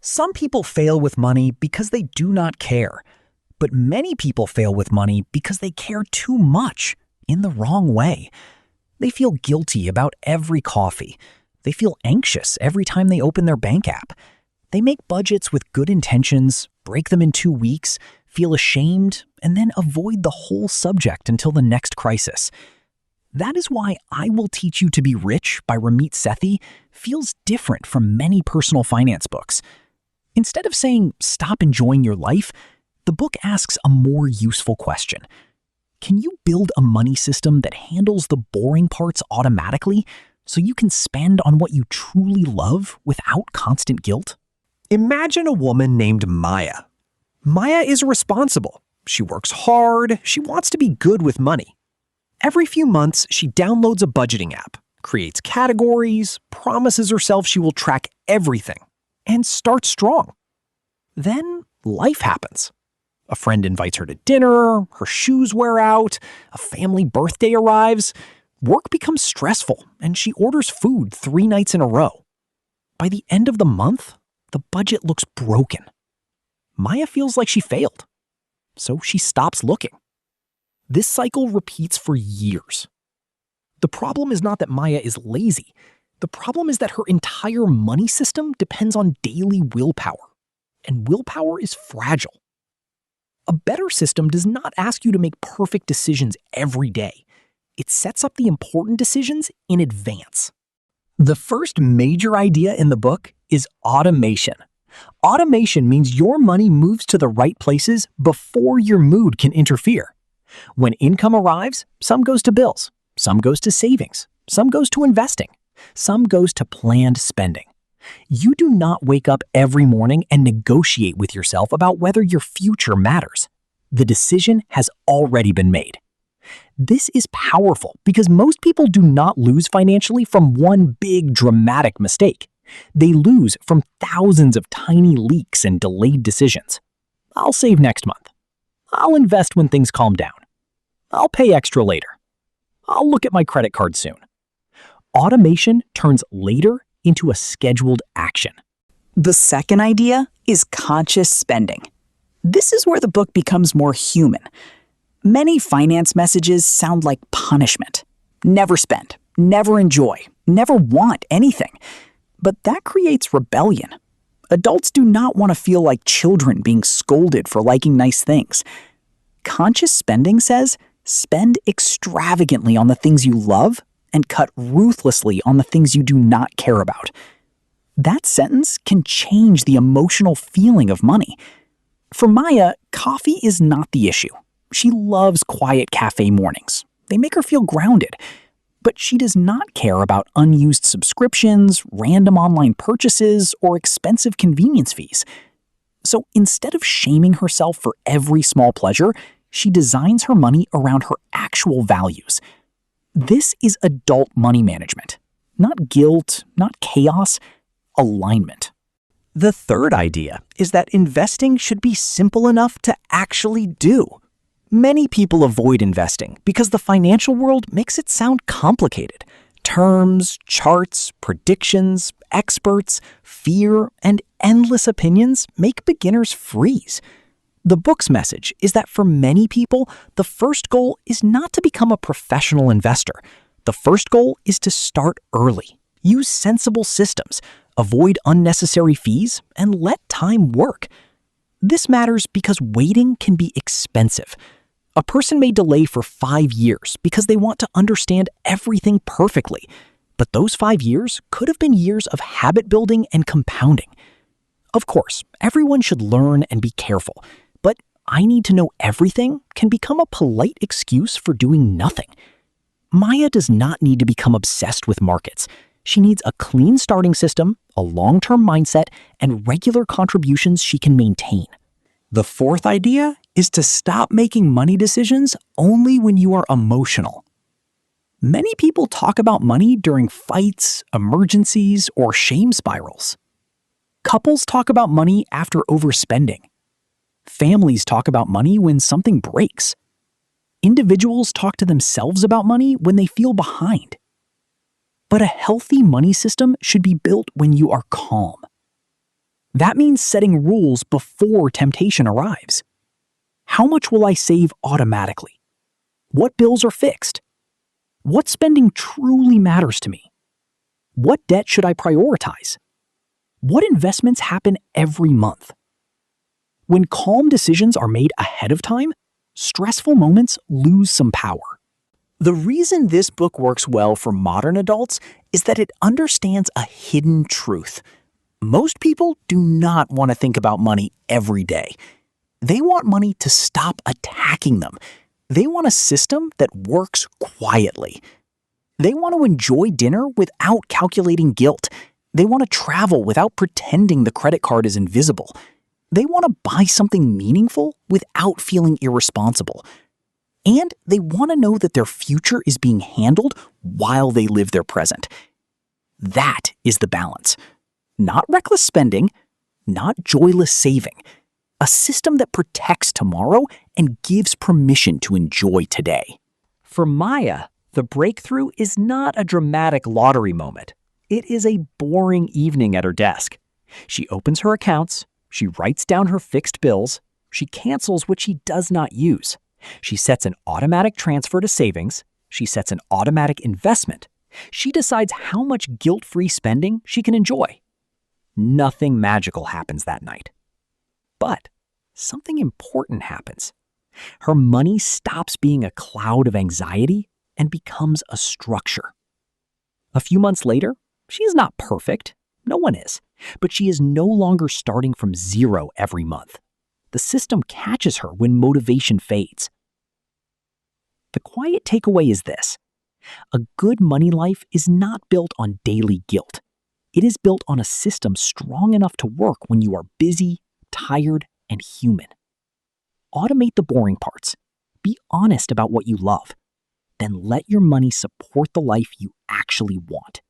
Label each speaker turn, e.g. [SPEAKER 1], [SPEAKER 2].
[SPEAKER 1] Some people fail with money because they do not care. But many people fail with money because they care too much, in the wrong way. They feel guilty about every coffee. They feel anxious every time they open their bank app. They make budgets with good intentions, break them in 2 weeks, feel ashamed, and then avoid the whole subject until the next crisis. That is why I Will Teach You to Be Rich by Ramit Sethi feels different from many personal finance books. Instead of saying, stop enjoying your life, the book asks a more useful question. Can you build a money system that handles the boring parts automatically so you can spend on what you truly love without constant guilt? Imagine a woman named Maya. Maya is responsible. She works hard. She wants to be good with money. Every few months, she downloads a budgeting app, creates categories, promises herself she will track everything, and starts strong. Then life happens. A friend invites her to dinner, her shoes wear out, a family birthday arrives, work becomes stressful, and she orders food 3 nights in a row. By the end of the month, the budget looks broken. Maya feels like she failed, so she stops looking. This cycle repeats for years. The problem is not that Maya is lazy. The problem is that her entire money system depends on daily willpower, and willpower is fragile. A better system does not ask you to make perfect decisions every day. It sets up the important decisions in advance. The first major idea in the book is automation. Automation means your money moves to the right places before your mood can interfere. When income arrives, some goes to bills, some goes to savings, some goes to investing, some goes to planned spending. You do not wake up every morning and negotiate with yourself about whether your future matters. The decision has already been made. This is powerful because most people do not lose financially from one big dramatic mistake. They lose from thousands of tiny leaks and delayed decisions. I'll save next month. I'll invest when things calm down. I'll pay extra later. I'll look at my credit card soon. Automation turns later into a scheduled action.
[SPEAKER 2] The second idea is conscious spending. This is where the book becomes more human. Many finance messages sound like punishment. Never spend, never enjoy, never want anything. But that creates rebellion. Adults do not want to feel like children being scolded for liking nice things. Conscious spending says, spend extravagantly on the things you love and cut ruthlessly on the things you do not care about. That sentence can change the emotional feeling of money. For Maya, coffee is not the issue. She loves quiet cafe mornings. They make her feel grounded. But she does not care about unused subscriptions, random online purchases, or expensive convenience fees. So instead of shaming herself for every small pleasure, she designs her money around her actual values. This is adult money management. Not guilt, not chaos, alignment. The third idea is that investing should be simple enough to actually do. Many people avoid investing because the financial world makes it sound complicated. Terms, charts, predictions, experts, fear, and endless opinions make beginners freeze. The book's message is that for many people, the first goal is not to become a professional investor. The first goal is to start early, use sensible systems, avoid unnecessary fees, and let time work. This matters because waiting can be expensive. A person may delay for 5 years because they want to understand everything perfectly, but those 5 years could have been years of habit building and compounding. Of course, everyone should learn and be careful, but I need to know everything can become a polite excuse for doing nothing. Maya does not need to become obsessed with markets. She needs a clean starting system, a long-term mindset, and regular contributions she can maintain. The fourth idea is to stop making money decisions only when you are emotional. Many people talk about money during fights, emergencies, or shame spirals. Couples talk about money after overspending. Families talk about money when something breaks. Individuals talk to themselves about money when they feel behind. But a healthy money system should be built when you are calm.
[SPEAKER 1] That means setting rules before temptation arrives. How much will I save automatically? What bills are fixed? What spending truly matters to me? What debt should I prioritize? What investments happen every month? When calm decisions are made ahead of time, stressful moments lose some power. The reason this book works well for modern adults is that it understands a hidden truth. Most people do not want to think about money every day. They want money to stop attacking them. They want a system that works quietly. They want to enjoy dinner without calculating guilt. They want to travel without pretending the credit card is invisible. They want to buy something meaningful without feeling irresponsible. And they want to know that their future is being handled while they live their present. That is the balance. Not reckless spending, not joyless saving. A system that protects tomorrow and gives permission to enjoy today. For Maya, the breakthrough is not a dramatic lottery moment. It is a boring evening at her desk. She opens her accounts, she writes down her fixed bills, she cancels what she does not use. She sets an automatic transfer to savings, she sets an automatic investment. She decides how much guilt-free spending she can enjoy. Nothing magical happens that night. But something important happens. Her money stops being a cloud of anxiety and becomes a structure. A few months later, she is not perfect. No one is. But she is no longer starting from zero every month. The system catches her when motivation fades. The quiet takeaway is this. A good money life is not built on daily guilt. It is built on a system strong enough to work when you are busy, tired, and human. Automate the boring parts. Be honest about what you love. Then let your money support the life you actually want.